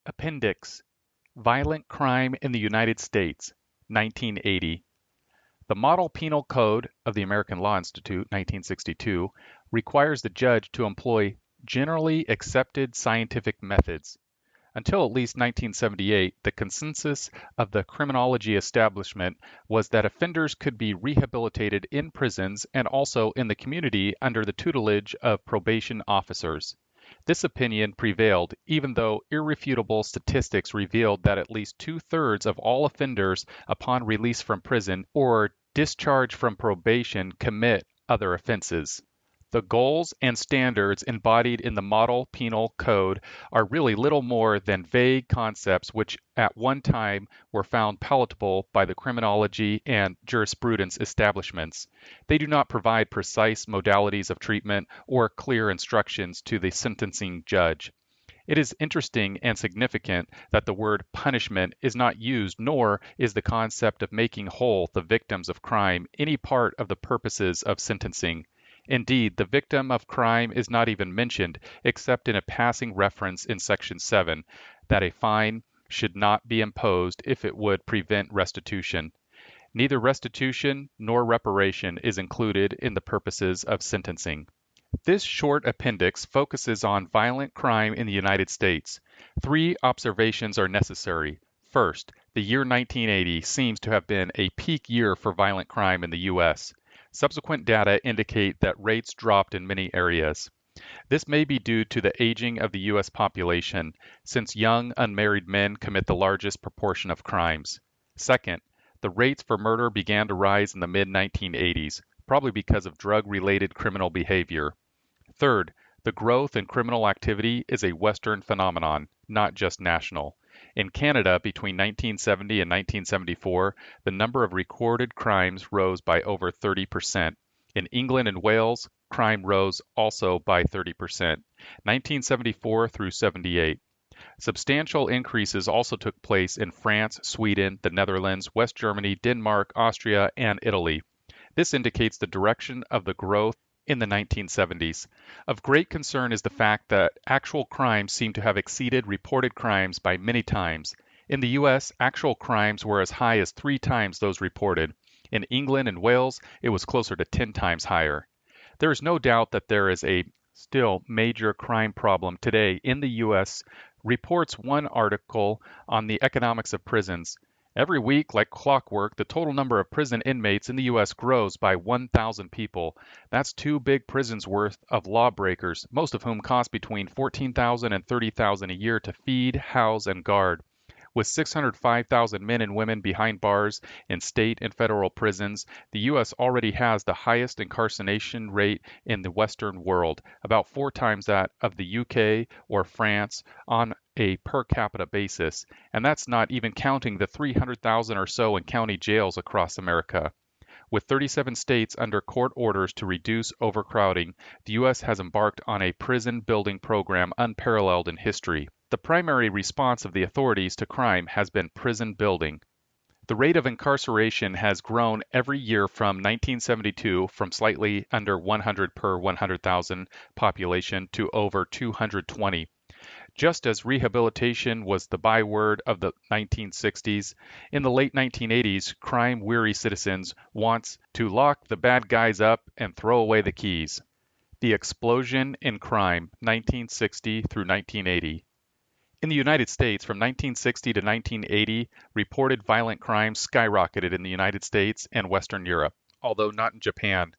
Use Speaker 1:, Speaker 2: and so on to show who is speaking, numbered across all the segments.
Speaker 1: Appendix: Violent Crime in the United States, 1980. The Model Penal Code of the American Law Institute, 1962, requires the judge to employ generally accepted scientific methods. Until at least 1978, the consensus of the criminology establishment was that offenders could be rehabilitated in prisons and also in the community under the tutelage of probation officers. This opinion prevailed even though irrefutable statistics revealed that at least two-thirds of all offenders upon release from prison or discharge from probation commit other offenses. The goals and standards embodied in the Model Penal Code are really little more than vague concepts which at one time were found palatable by the criminology and jurisprudence establishments. They do not provide precise modalities of treatment or clear instructions to the sentencing judge. It is interesting and significant that the word punishment is not used, nor is the concept of making whole the victims of crime any part of the purposes of sentencing. Indeed, the victim of crime is not even mentioned, except in a passing reference in Section 7 that a fine should not be imposed if it would prevent restitution. Neither restitution nor reparation is included in the purposes of sentencing. This short appendix focuses on violent crime in the United States. Three observations are necessary. First, the year 1980 seems to have been a peak year for violent crime in the U.S. Subsequent data indicate that rates dropped in many areas. This may be due to the aging of the U.S. population, since young, unmarried men commit the largest proportion of crimes. Second, the rates for murder began to rise in the mid-1980s, probably because of drug-related criminal behavior. Third, the growth in criminal activity is a Western phenomenon, not just national. In Canada, between 1970 and 1974, the number of recorded crimes rose by over 30%. In England and Wales, crime rose also by 30%, 1974 through 78. Substantial increases also took place in France, Sweden, the Netherlands, West Germany, Denmark, Austria, and Italy. This indicates the direction of the growth in the 1970s. Of great concern is the fact that actual crimes seem to have exceeded reported crimes by many times. In the U.S., actual crimes were as high as 3 times those reported. In England and Wales, it was closer to 10 times higher. There is no doubt that there is a still major crime problem today in the U.S., reports one article on the economics of prisons. Every week, like clockwork, the total number of prison inmates in the U.S. grows by 1,000 people. That's 2 big prisons worth of lawbreakers, most of whom cost between $14,000 and $30,000 a year to feed, house, and guard. With 605,000 men and women behind bars in state and federal prisons, the U.S. already has the highest incarceration rate in the Western world, about 4 times that of the UK or France on a per capita basis, and that's not even counting the 300,000 or so in county jails across America. With 37 states under court orders to reduce overcrowding, the U.S. has embarked on a prison building program unparalleled in history. The primary response of the authorities to crime has been prison building. The rate of incarceration has grown every year from 1972 from slightly under 100 per 100,000 population to over 220. Just as rehabilitation was the byword of the 1960s, in the late 1980s, crime-weary citizens want to lock the bad guys up and throw away the keys. The explosion in crime, 1960 through 1980. In the United States, from 1960 to 1980, reported violent crimes skyrocketed in the United States and Western Europe, although not in Japan.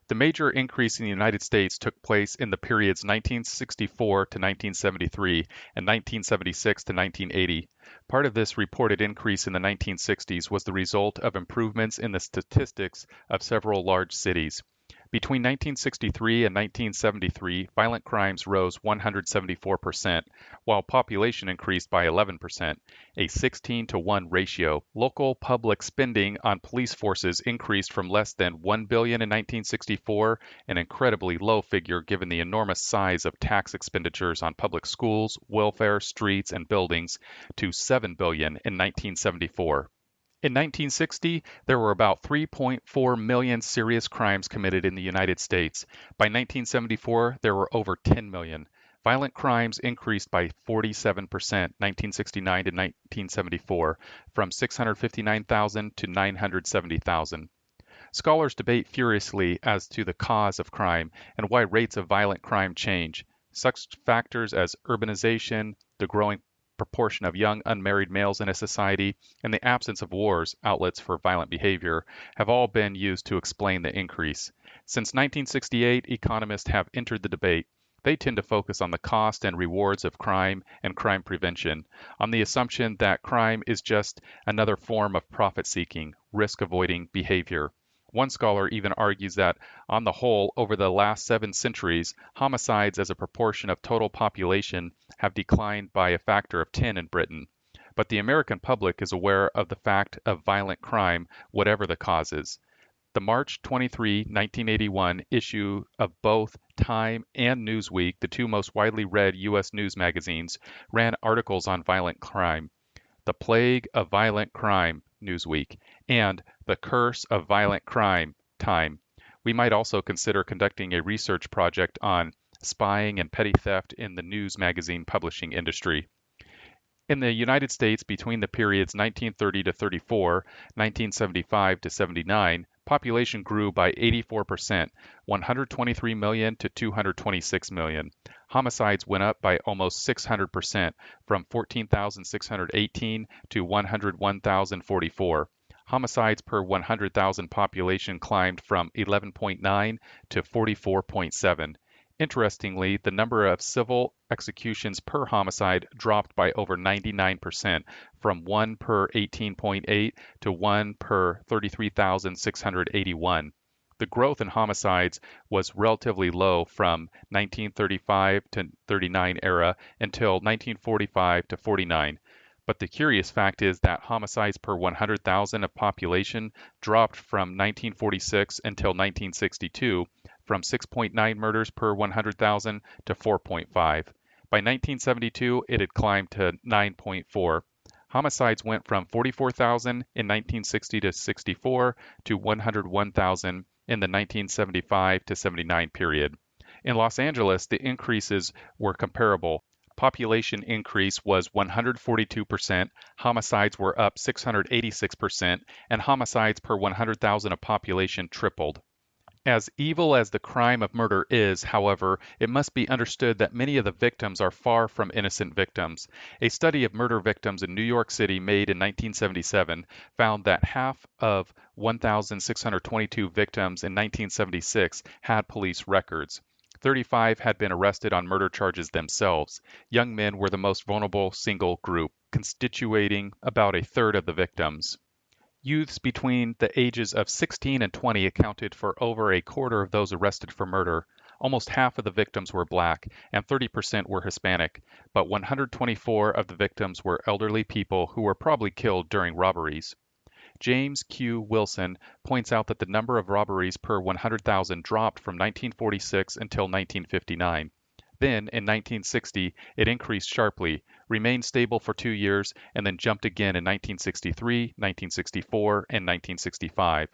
Speaker 1: The major increase in the United States took place in the periods 1964 to 1973 and 1976 to 1980. Part of this reported increase in the 1960s was the result of improvements in the statistics of several large cities. Between 1963 and 1973, violent crimes rose 174%, while population increased by 11%, a 16-to-1 ratio. Local public spending on police forces increased from less than $1 billion in 1964, an incredibly low figure given the enormous size of tax expenditures on public schools, welfare, streets, and buildings, to $7 billion in 1974. In 1960, there were about 3.4 million serious crimes committed in the United States. By 1974, there were over 10 million. Violent crimes increased by 47%, 1969 to 1974, from 659,000 to 970,000. Scholars debate furiously as to the cause of crime and why rates of violent crime change. Such factors as urbanization, the growing proportion of young unmarried males in a society, and the absence of wars, outlets for violent behavior, have all been used to explain the increase. Since 1968, economists have entered the debate. They tend to focus on the cost and rewards of crime and crime prevention, on the assumption that crime is just another form of profit seeking, risk avoiding behavior. One scholar even argues that, on the whole, over the last 7 centuries, homicides as a proportion of total population have declined by a factor of 10 in Britain. But the American public is aware of the fact of violent crime, whatever the causes. The March 23, 1981 issue of both Time and Newsweek, the two most widely read U.S. news magazines, ran articles on violent crime. The Plague of Violent Crime, Newsweek, and The Curse of Violent Crime, Time. We might also consider conducting a research project on spying and petty theft in the news magazine publishing industry. In the United States, between the periods 1930 to 34, 1975 to 79, population grew by 84%, 123 million to 226 million. Homicides went up by almost 600%, from 14,618 to 101,044. Homicides per 100,000 population climbed from 11.9 to 44.7. Interestingly, the number of civil executions per homicide dropped by over 99%, from 1 per 18.8 to 1 per 33,681. The growth in homicides was relatively low from 1935 to 39 era until 1945 to 49. But the curious fact is that homicides per 100,000 of population dropped from 1946 until 1962, from 6.9 murders per 100,000 to 4.5. By 1972, it had climbed to 9.4. Homicides went from 44,000 in 1960 to 64 to 101,000 in the 1975 to 79 period. In Los Angeles, the increases were comparable. Population increase was 142%, homicides were up 686%, and homicides per 100,000 of population tripled. As evil as the crime of murder is, however, it must be understood that many of the victims are far from innocent victims. A study of murder victims in New York City made in 1977 found that half of 1,622 victims in 1976 had police records. 35 had been arrested on murder charges themselves. Young men were the most vulnerable single group, constituting about a third of the victims. Youths between the ages of 16 and 20 accounted for over a quarter of those arrested for murder. Almost half of the victims were black, and 30% were Hispanic, but 124 of the victims were elderly people who were probably killed during robberies. James Q. Wilson points out that the number of robberies per 100,000 dropped from 1946 until 1959. Then, in 1960, it increased sharply, remained stable for 2 years, and then jumped again in 1963, 1964, and 1965.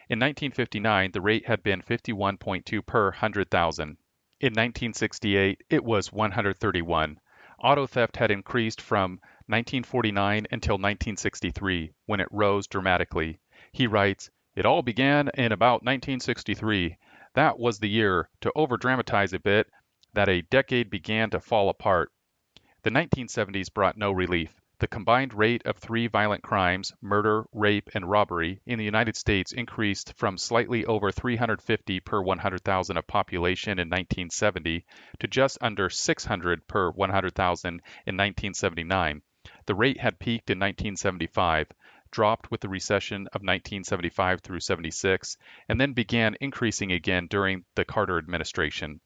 Speaker 1: In 1959, the rate had been 51.2 per 100,000. In 1968, it was 131. Auto theft had increased from 1949 until 1963, when it rose dramatically. He writes, "It all began in about 1963. That was the year, to over-dramatize a bit, that a decade began to fall apart." The 1970s brought no relief. The combined rate of 3 violent crimes, murder, rape, and robbery, in the United States increased from slightly over 350 per 100,000 of population in 1970 to just under 600 per 100,000 in 1979. The rate had peaked in 1975, dropped with the recession of 1975 through 76, and then began increasing again during the Carter administration.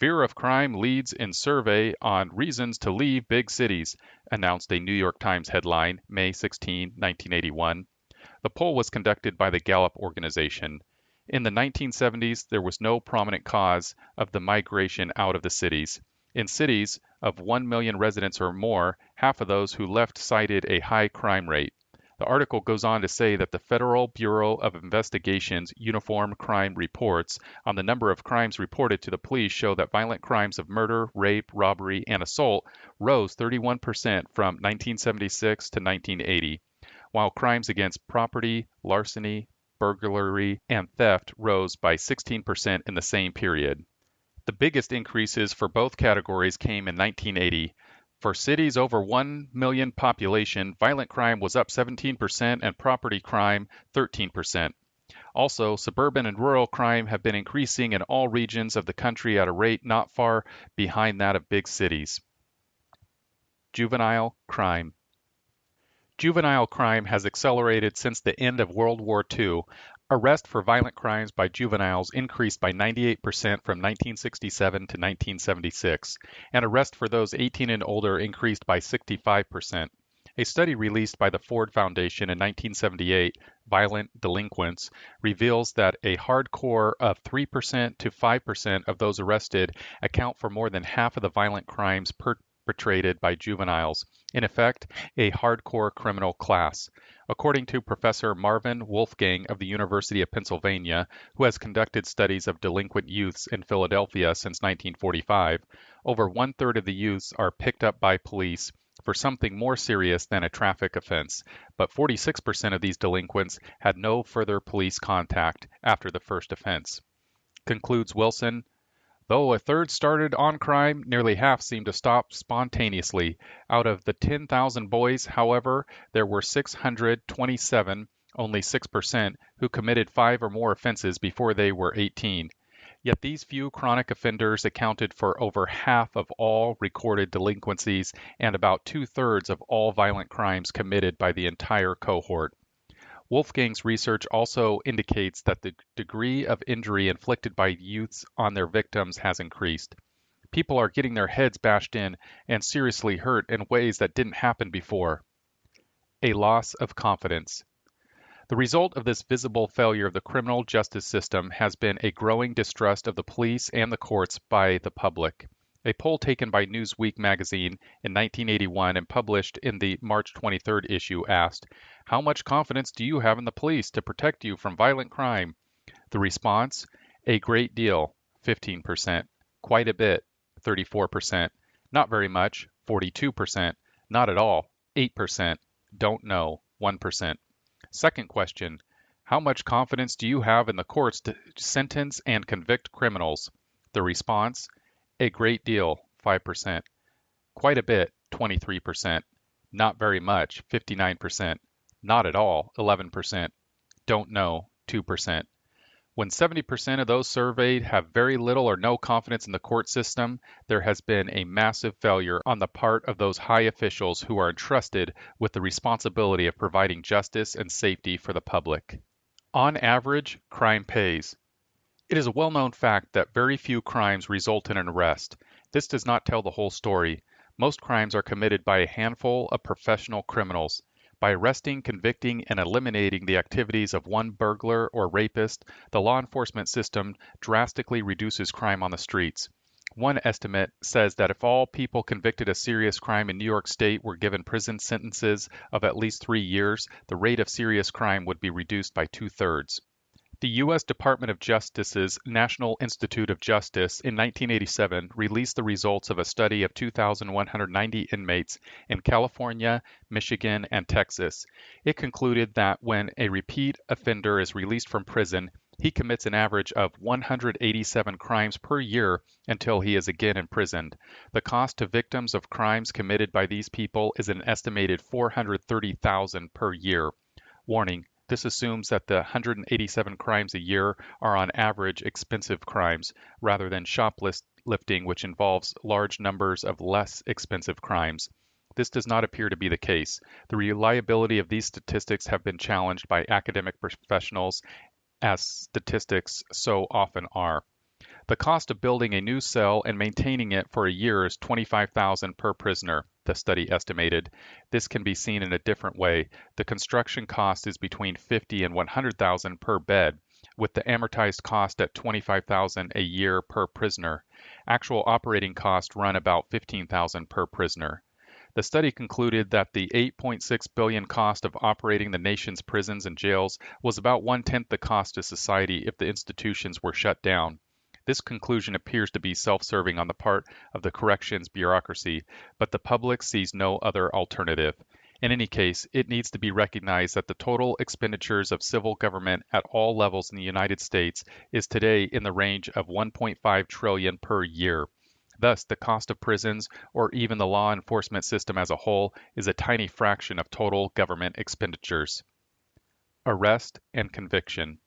Speaker 1: "Fear of crime leads in survey on reasons to leave big cities," announced a New York Times headline, May 16, 1981. The poll was conducted by the Gallup organization. In the 1970s, there was no prominent cause of the migration out of the cities. In cities of 1 million residents or more, half of those who left cited a high crime rate. The article goes on to say that the Federal Bureau of Investigation's Uniform Crime Reports on the number of crimes reported to the police show that violent crimes of murder, rape, robbery, and assault rose 31% from 1976 to 1980, while crimes against property, larceny, burglary, and theft rose by 16% in the same period. The biggest increases for both categories came in 1980. For cities over 1 million population, violent crime was up 17% and property crime 13%. Also, suburban and rural crime have been increasing in all regions of the country at a rate not far behind that of big cities. Juvenile crime. Juvenile crime has accelerated since the end of World War II. Arrest for violent crimes by juveniles increased by 98% from 1967 to 1976, and arrest for those 18 and older increased by 65%. A study released by the Ford Foundation in 1978, Violent Delinquents, reveals that a hardcore of 3% to 5% of those arrested account for more than half of the violent crimes perpetrated by juveniles, in effect, a hardcore criminal class. According to Professor Marvin Wolfgang of the University of Pennsylvania, who has conducted studies of delinquent youths in Philadelphia since 1945, over one-third of the youths are picked up by police for something more serious than a traffic offense, but 46% of these delinquents had no further police contact after the first offense. Concludes Wilson, though a third started on crime, nearly half seemed to stop spontaneously. Out of the 10,000 boys, however, there were 627, only 6%, who committed 5 or more offenses before they were 18. Yet these few chronic offenders accounted for over half of all recorded delinquencies and about two-thirds of all violent crimes committed by the entire cohort. Wolfgang's research also indicates that the degree of injury inflicted by youths on their victims has increased. People are getting their heads bashed in and seriously hurt in ways that didn't happen before. A loss of confidence. The result of this visible failure of the criminal justice system has been a growing distrust of the police and the courts by the public. A poll taken by Newsweek magazine in 1981 and published in the March 23rd issue asked, "How much confidence do you have in the police to protect you from violent crime?" The response, "A great deal," 15%, "Quite a bit," 34%, "Not very much," 42%, "Not at all," 8%, "Don't know," 1%. Second question, how much confidence do you have in the courts to sentence and convict criminals? The response, a great deal, 5%. Quite a bit, 23%. Not very much, 59%. Not at all, 11%. Don't know, 2%. When 70% of those surveyed have very little or no confidence in the court system, there has been a massive failure on the part of those high officials who are entrusted with the responsibility of providing justice and safety for the public. On average, crime pays. It is a well-known fact that very few crimes result in an arrest. This does not tell the whole story. Most crimes are committed by a handful of professional criminals. By arresting, convicting, and eliminating the activities of one burglar or rapist, the law enforcement system drastically reduces crime on the streets. One estimate says that if all people convicted of serious crime in New York State were given prison sentences of at least 3 years, the rate of serious crime would be reduced by 2/3. The U.S. Department of Justice's National Institute of Justice in 1987 released the results of a study of 2,190 inmates in California, Michigan, and Texas. It concluded that when a repeat offender is released from prison, he commits an average of 187 crimes per year until he is again imprisoned. The cost to victims of crimes committed by these people is an estimated $430,000 per year. Warning. This assumes that the 187 crimes a year are on average expensive crimes, rather than shoplifting, which involves large numbers of less expensive crimes. This does not appear to be the case. The reliability of these statistics have been challenged by academic professionals, as statistics so often are. The cost of building a new cell and maintaining it for a year is $25,000 per prisoner, the study estimated. This can be seen in a different way. The construction cost is between $50,000 and $100,000 per bed, with the amortized cost at $25,000 a year per prisoner. Actual operating costs run about $15,000 per prisoner. The study concluded that the $8.6 billion cost of operating the nation's prisons and jails was about one-tenth the cost to society if the institutions were shut down. This conclusion appears to be self-serving on the part of the corrections bureaucracy, but the public sees no other alternative. In any case, it needs to be recognized that the total expenditures of civil government at all levels in the United States is today in the range of 1.5 trillion per year. Thus, the cost of prisons, or even the law enforcement system as a whole, is a tiny fraction of total government expenditures. Arrest and conviction.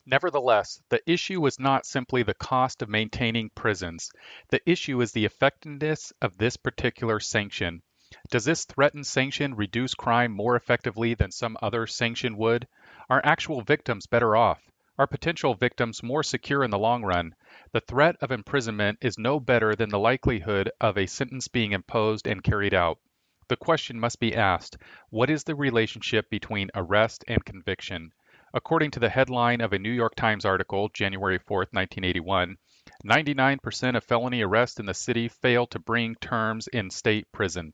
Speaker 1: Nevertheless, the issue is not simply the cost of maintaining prisons. The issue is the effectiveness of this particular sanction. Does this threatened sanction reduce crime more effectively than some other sanction would? Are actual victims better off? Are potential victims more secure in the long run? The threat of imprisonment is no better than the likelihood of a sentence being imposed and carried out. The question must be asked, what is the relationship between arrest and conviction? According to the headline of a New York Times article, January 4, 1981, 99% of felony arrests in the city fail to bring terms in state prison.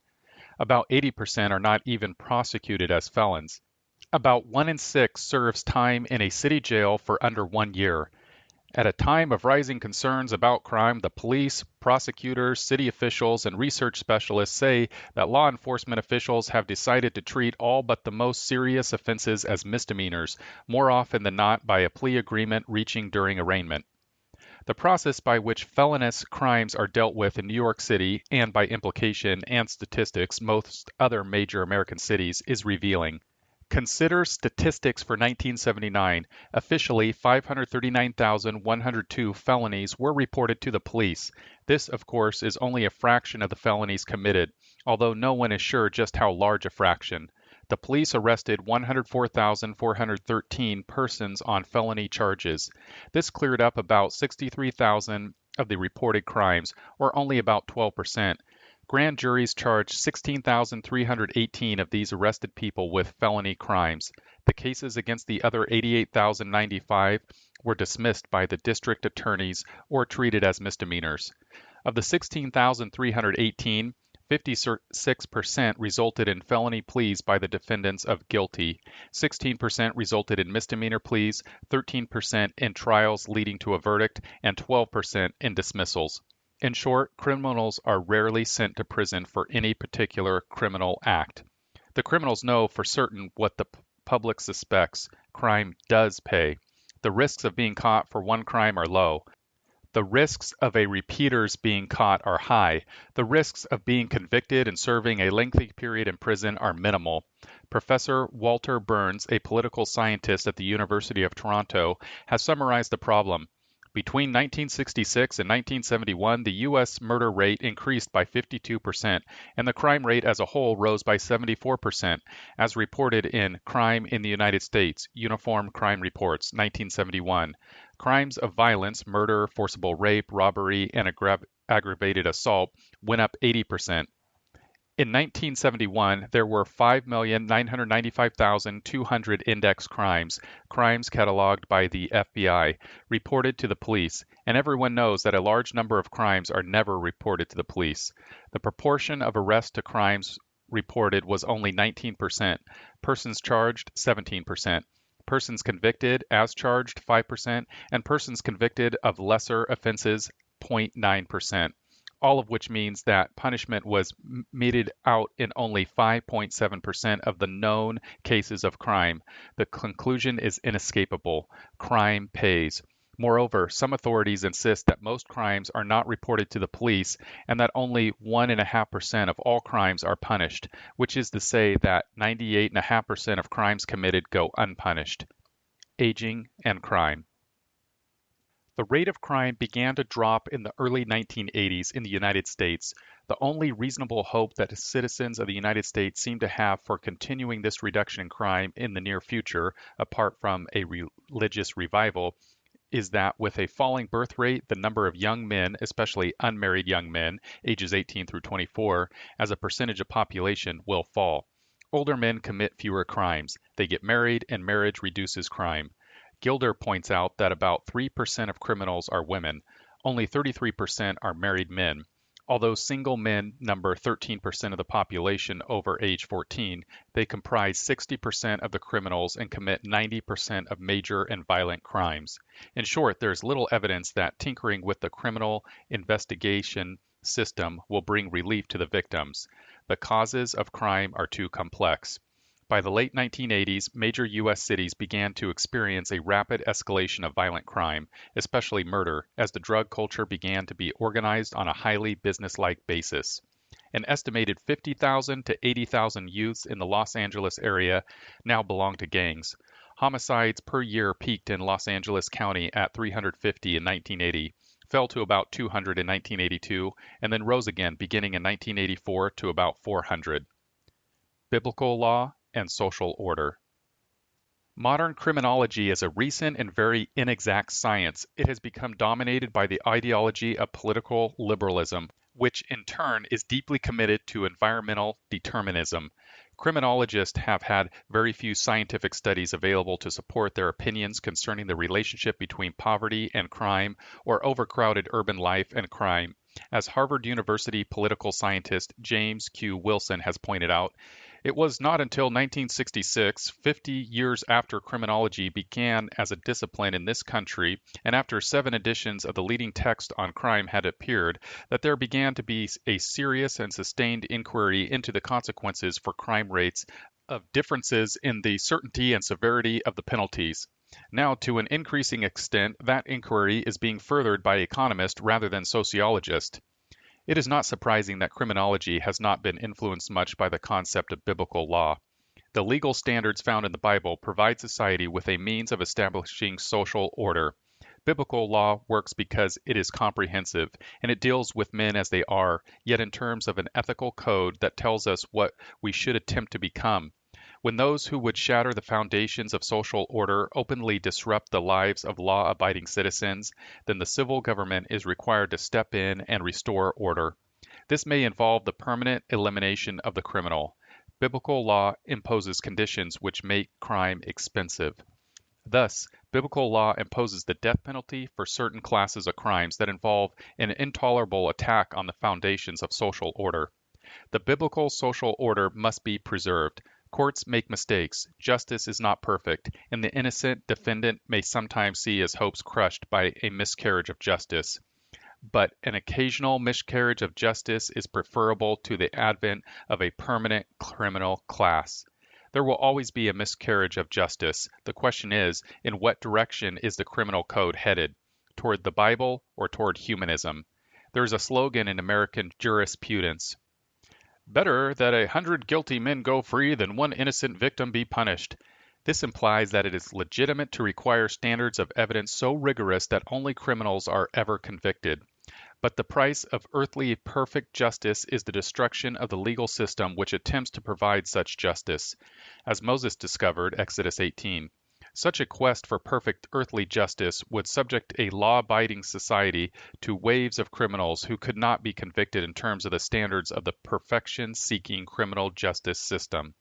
Speaker 1: About 80% are not even prosecuted as felons. About 1 in 6 serves time in a city jail for under 1 year. At a time of rising concerns about crime, the police, prosecutors, city officials, and research specialists say that law enforcement officials have decided to treat all but the most serious offenses as misdemeanors, more often than not by a plea agreement reaching during arraignment. The process by which felonious crimes are dealt with in New York City, and by implication and statistics most other major American cities, is revealing. Consider statistics for 1979. Officially, 539,102 felonies were reported to the police. This, of course, is only a fraction of the felonies committed, although no one is sure just how large a fraction. The police arrested 104,413 persons on felony charges. This cleared up about 63,000 of the reported crimes, or only about 12%. Grand juries charged 16,318 of these arrested people with felony crimes. The cases against the other 88,095 were dismissed by the district attorneys or treated as misdemeanors. Of the 16,318, 56% resulted in felony pleas by the defendants of guilty, 16% resulted in misdemeanor pleas, 13% in trials leading to a verdict, and 12% in dismissals. In short, criminals are rarely sent to prison for any particular criminal act. The criminals know for certain what the public suspects. Crime does pay. The risks of being caught for one crime are low. The risks of a repeater's being caught are high. The risks of being convicted and serving a lengthy period in prison are minimal. Professor Walter Burns, a political scientist at the University of Toronto, has summarized the problem. Between 1966 and 1971, the U.S. murder rate increased by 52%, and the crime rate as a whole rose by 74%, as reported in Crime in the United States, Uniform Crime Reports, 1971. Crimes of violence, murder, forcible rape, robbery, and aggravated assault went up 80%. In 1971, there were 5,995,200 index crimes, crimes cataloged by the FBI, reported to the police, and everyone knows that a large number of crimes are never reported to the police. The proportion of arrests to crimes reported was only 19%, persons charged 17%, persons convicted as charged 5%, and persons convicted of lesser offenses 0.9%. All of which means that punishment was meted out in only 5.7% of the known cases of crime. The conclusion is inescapable. Crime pays. Moreover, some authorities insist that most crimes are not reported to the police and that only 1.5% of all crimes are punished, which is to say that 98.5% of crimes committed go unpunished. Aging and crime. The rate of crime began to drop in the early 1980s in the United States. The only reasonable hope that citizens of the United States seem to have for continuing this reduction in crime in the near future, apart from a religious revival, is that with a falling birth rate, the number of young men, especially unmarried young men, ages 18 through 24, as a percentage of population will fall. Older men commit fewer crimes. They get married, and marriage reduces crime. Gilder points out that about 3% of criminals are women. Only 33% are married men. Although single men number 13% of the population over age 14, they comprise 60% of the criminals and commit 90% of major and violent crimes. In short, there is little evidence that tinkering with the criminal investigation system will bring relief to the victims. The causes of crime are too complex. By the late 1980s, major U.S. cities began to experience a rapid escalation of violent crime, especially murder, as the drug culture began to be organized on a highly businesslike basis. An estimated 50,000 to 80,000 youths in the Los Angeles area now belong to gangs. Homicides per year peaked in Los Angeles County at 350 in 1980, fell to about 200 in 1982, and then rose again beginning in 1984 to about 400. Biblical law and social order. Modern criminology is a recent and very inexact science. It has become dominated by the ideology of political liberalism, which in turn is deeply committed to environmental determinism. Criminologists have had very few scientific studies available to support their opinions concerning the relationship between poverty and crime or overcrowded urban life and crime. As Harvard University political scientist James Q. Wilson has pointed out, it was not until 1966, 50 years after criminology began as a discipline in this country, and after 7 editions of the leading text on crime had appeared, that there began to be a serious and sustained inquiry into the consequences for crime rates of differences in the certainty and severity of the penalties. Now, to an increasing extent, that inquiry is being furthered by economists rather than sociologists. It is not surprising that criminology has not been influenced much by the concept of biblical law. The legal standards found in the Bible provide society with a means of establishing social order. Biblical law works because it is comprehensive, and it deals with men as they are, yet in terms of an ethical code that tells us what we should attempt to become. When those who would shatter the foundations of social order openly disrupt the lives of law-abiding citizens, then the civil government is required to step in and restore order. This may involve the permanent elimination of the criminal. Biblical law imposes conditions which make crime expensive. Thus, biblical law imposes the death penalty for certain classes of crimes that involve an intolerable attack on the foundations of social order. The biblical social order must be preserved. Courts make mistakes, justice is not perfect, and the innocent defendant may sometimes see his hopes crushed by a miscarriage of justice. But an occasional miscarriage of justice is preferable to the advent of a permanent criminal class. There will always be a miscarriage of justice. The question is, in what direction is the criminal code headed? Toward the Bible or toward humanism? There is a slogan in American jurisprudence: "Better that 100 guilty men go free than one innocent victim be punished." This implies that it is legitimate to require standards of evidence so rigorous that only criminals are ever convicted. But the price of earthly perfect justice is the destruction of the legal system which attempts to provide such justice. As Moses discovered, Exodus 18, such a quest for perfect earthly justice would subject a law-abiding society to waves of criminals who could not be convicted in terms of the standards of the perfection-seeking criminal justice system.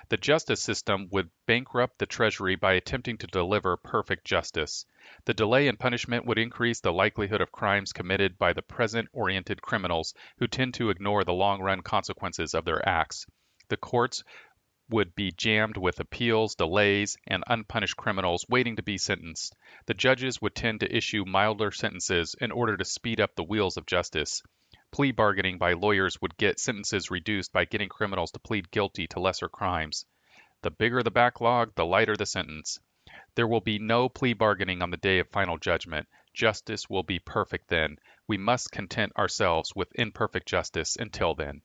Speaker 1: The justice system would bankrupt the Treasury by attempting to deliver perfect justice. The delay in punishment would increase the likelihood of crimes committed by the present-oriented criminals who tend to ignore the long-run consequences of their acts. The courts would be jammed with appeals, delays, and unpunished criminals waiting to be sentenced. The judges would tend to issue milder sentences in order to speed up the wheels of justice. Plea bargaining by lawyers would get sentences reduced by getting criminals to plead guilty to lesser crimes. The bigger the backlog, the lighter the sentence. There will be no plea bargaining on the day of final judgment. Justice will be perfect then. We must content ourselves with imperfect justice until then.